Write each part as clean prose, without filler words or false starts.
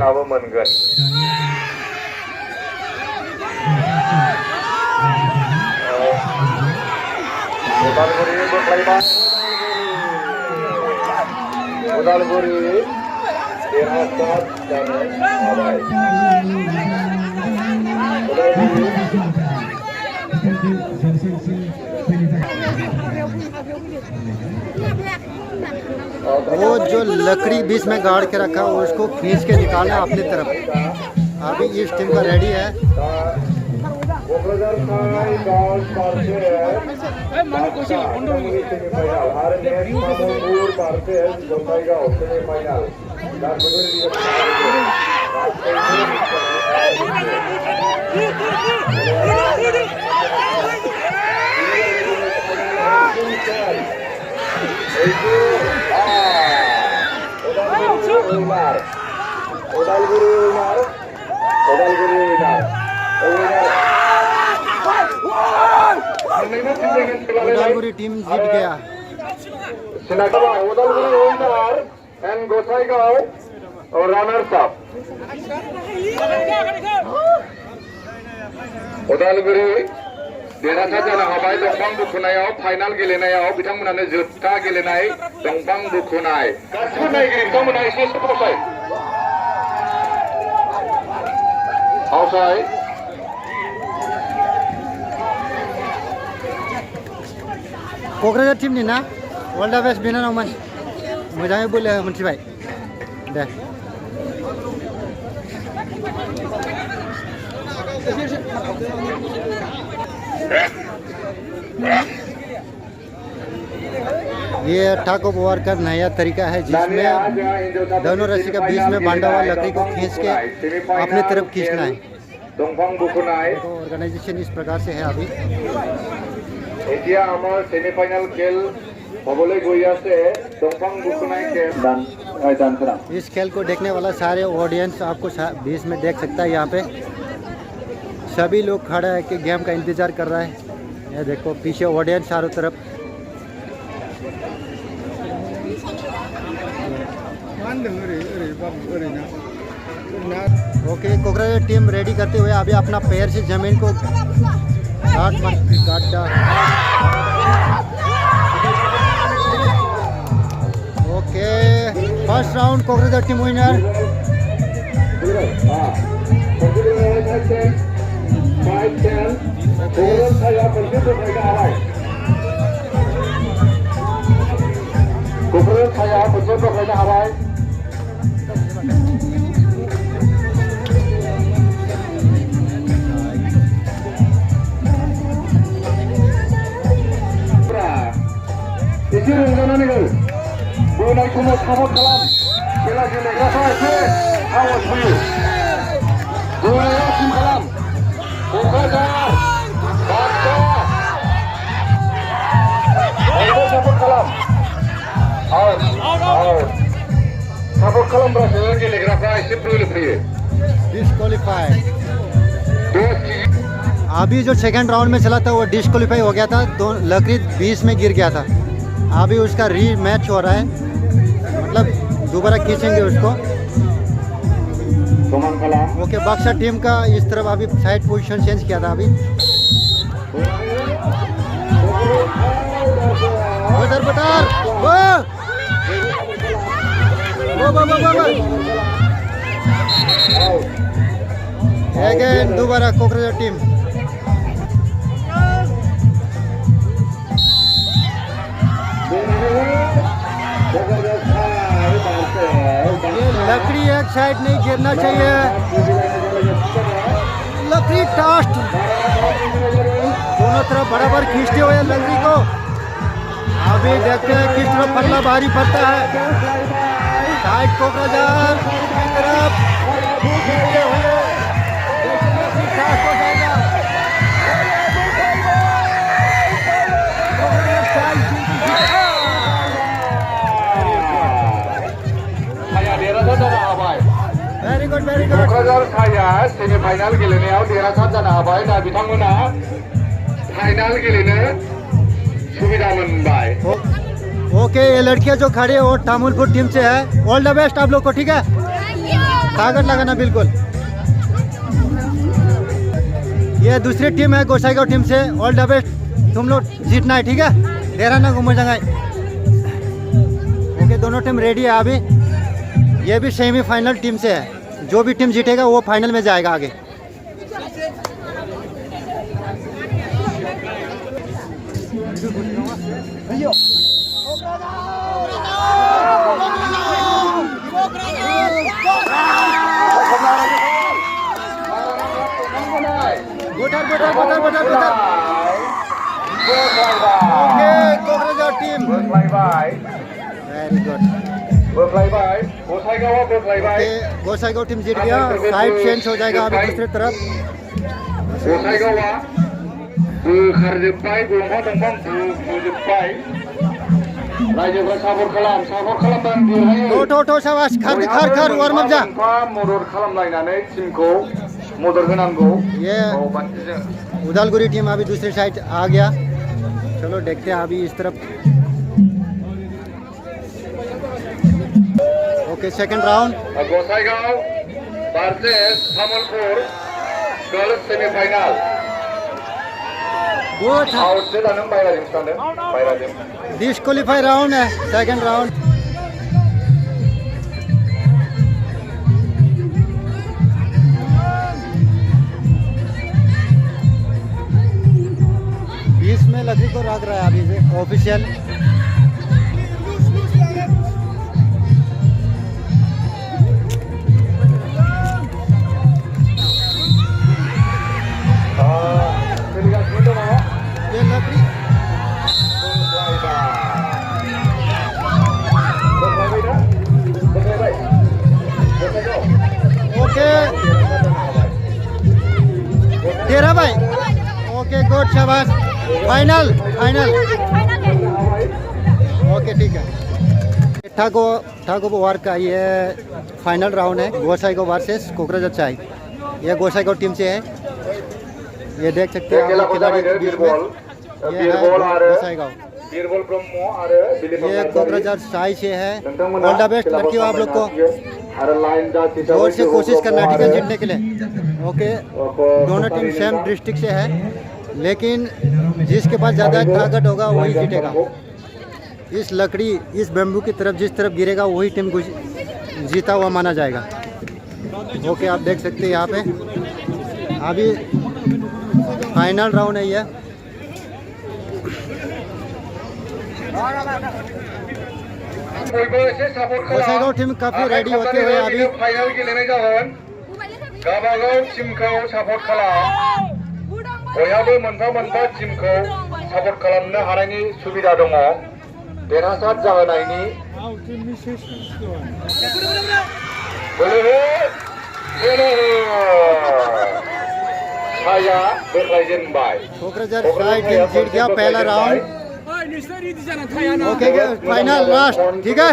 बान्थाबो मोनगोन। उदालगुरि बोख्लायबाय उदालगुरि देरहासार जानो हाबाय। वो जो लकड़ी बीच में गाड़ के रखा है उसको खींच के निकालना अपनी तरफ। अभी इस टीम का रेडी है। उदालगुरि टीम जीत गया। उदालगुरि विनर एंड गोसाईगांव और रनर्स अप। उदालगुरि देरहासार जानो हाबाय दंफां बुखुनायाव फाइनाल गेलेनायाव बिथांमोनानो जोबथा गेलेनाय दंफां बुखुनाय। गासिबो नायगिरि बिथांमोना एसे फावसाय फावसाय क'क्राझार टीमनि ना अल दा बेस्ट बिनानावमोन मोजाङै बोलो मोनथिबाय दे। ये टग ऑफ वॉर का नया तरीका है जिसमें दोनों रस्सी का बीच में बांधा हुआ लकड़ी को खींच के अपनी तरफ खींचना है। तो ऑर्गेनाइजेशन इस प्रकार से है। अभी सेमीफाइनल खेल इस खेल को देखने वाला सारे ऑडियंस आपको बीच में देख सकता है। यहाँ पे सभी लोग खड़ा है कि गेम का इंतजार कर रहा है। ये देखो पीछे ऑडियंस चारों तरफ। ओके कोकराझार टीम रेडी करते हुए अभी अपना पैर से जमीन को काट। Okay first round Kokrajhar team winner. एसे रंजानानै हो बोनाय समाव सापर्ट खालाम। खेला गेलेग्राफ्रा एसे साहस होयो। बोनायाव टिम खालाम। क'क्राझार बाक्सा सापर्ट खालाम। सापर्ट खालामब्लासो गेलेग्राफ्रा एसे बोलो फैयो। डिस्क्वालीफाई। अभी जो सेकंड राउंड में चला था वो डिस्क्वालीफाई हो गया था। दो लकड़ी बीच में गिर गया था। अभी उसका रीमैच हो रहा है, मतलब दोबारा खींचेंगे उसको। ओके बक्सा टीम का इस तरफ अभी साइड पोजीशन चेंज किया था। अभी बटर अगेन दोबारा कोकराझार टीम। लकड़ी एक साइड नहीं गिरना चाहिए। लकड़ी टास्ट दोनों तरफ बराबर खींचते हुए लकड़ी को। अभी देखते हैं किस तरफ पल्ला भारी पड़ता है। साइड कोकराझार की तरफ खींचते हुए टास्ट हो जाएगा। Very good very good. Kokrajhar साया सेमीफाइनल गेलेनायाव देरहासार जानो हाबाय। दा बिथांमोना फाइनल गेलेनो सुबिदा मोनबाय। ओके ये लड़कियां जो खड़ी है वो तामुलपुर टीम से है। ऑल द बेस्ट आप लोग को, ठीक है। ताकत लगाना बिल्कुल। ये दूसरी टीम है गोसाईगांव टीम से। ऑल द बेस्ट, तुम लोग जीतना है, ठीक है। देरा ना घूमो जगह। ओके, दोनों टीम रेडी है अभी। ये भी सेमीफाइनल टीम से है। जो भी टीम जीतेगा वो फाइनल में जाएगा आगे। Okay, Kokrajhar team very good. Gossaigaon team जीत गया। साइड चेंज हो जाएगा अभी दूसरी तरफ। गोसाईगावआ बोखारजोब्बाय, गंफा दंफां बुजोब्बाय। रायजोफ्रा सापर्ट खालामबानो देरहायो। थ' साबास, खार वार्म अप जा। मदद खालामलायनानै टीमखौ मदद होनांगौ। ये उदालगुरी टीम अभी दूसरी साइड आ गया। चलो देखते हैं अभी इस तरफ। Okay, second round. Gossaigaon versus Tamulpur girls semifinal. Good. Out से लानो बायराजों सानदों, बायराजों। डिस्क्वालीफाई राउंड है, सेकंड राउंड। बीच में लकड़ी को रख रहा है अभी से ऑफिशियल। ये लकड़ी ओके तेरा भाई। ओके गुड, शाबाश। फाइनल ओके, ठीक है। ठाको वार का ये फाइनल राउंड है। गोसाईगांव वर्सेस कोकराझार चाय। ये गोसाईगांव टीम से है। ये देख सकते हैं खिलाड़ी बीच में। ये है गोसाईगांव। ये कोकराझार चाय से है। ऑल द बेस्ट लड़कियों आप लोग को। जोर से कोशिश करना, ठीक है, जीतने के लिए। ओके, दोनों टीम सेम डिस्ट्रिक्ट से है, लेकिन जिसके पास ज़्यादा ताकत होगा वही जीतेगा। इस लकड़ी, इस बैम्बू की तरफ जिस तरफ गिरेगा वही टीम को जीता हुआ माना जाएगा। ओके, आप देख सकते हैं यहाँ पे अभी फाइनल राउंड है ये। गोसाईगांव टीम काफी रेडी होते हुए अभी फाइनल गेलेनाय जागोन। गावबागाव टीमखौ सापर्ट खालाम। बयहाबो मोनफा टीमखौ सापर्ट खालामनो हानायनि सुबिदा दङ। देरहासार जाहोनायनि साया बोख्लायजेनबाय। कोकराझार चाय टीम जीत गया पहला राउंड। ओके, फाइनल लास्ट, ठीक है।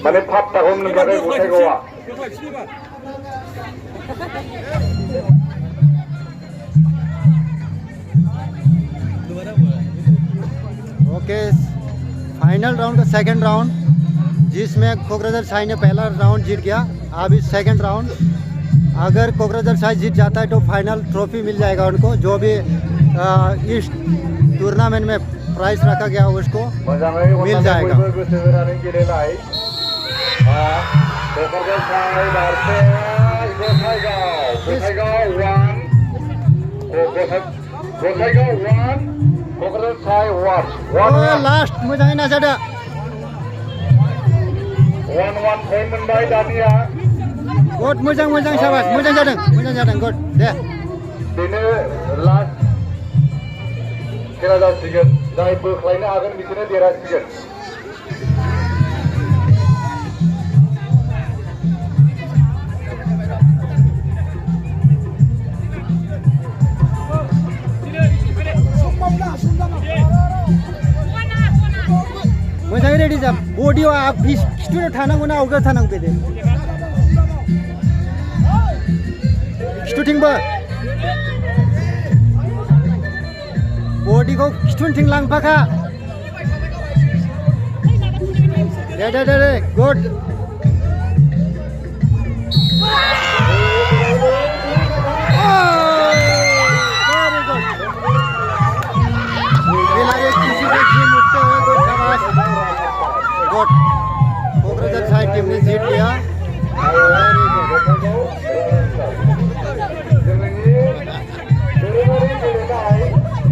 माने फात्ताखौ मोनबाथाय गोसाईगावआ। ओके, फाइनल राउंड का सेकंड राउंड, जिसमें कोकराझार साई ने पहला राउंड जीत गया। अभी सेकंड राउंड। अगर कोकराझार साई जीत जाता है तो फाइनल ट्रॉफी मिल जाएगा उनको। जो भी इस टूर्नामेंट में प्राइज रखा गया उसको मिल जाएगा। लास्ट मोजाङै नाजादो। 1-1 पॉइंट मोनबाय दानिया। गुड, मोजां शाबाश, मोजां जादों गुड। दे बेनो लास्ट खेला जासिगोन। जाय बोख्लायनो हागोन बिसोरनो देरहासिगोन। मोजाङै रेडी जा। बडियाव खिथुआव थानांगौ ना आवगायाव थानांगौ बेदे? खिथुथिंबो बडिखौ खिथुथिं लांफाखा। दे good. Good Kokrajhar side team ने जीत लिया वेरी गुड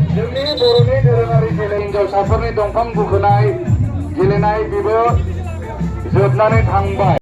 जोंनि बर'नि दोरोङारि गेलेनाय हिन्जावसाफोरनि दंफां बुखोनाय गेलेनाय बेबो जोबनानै थांबाय।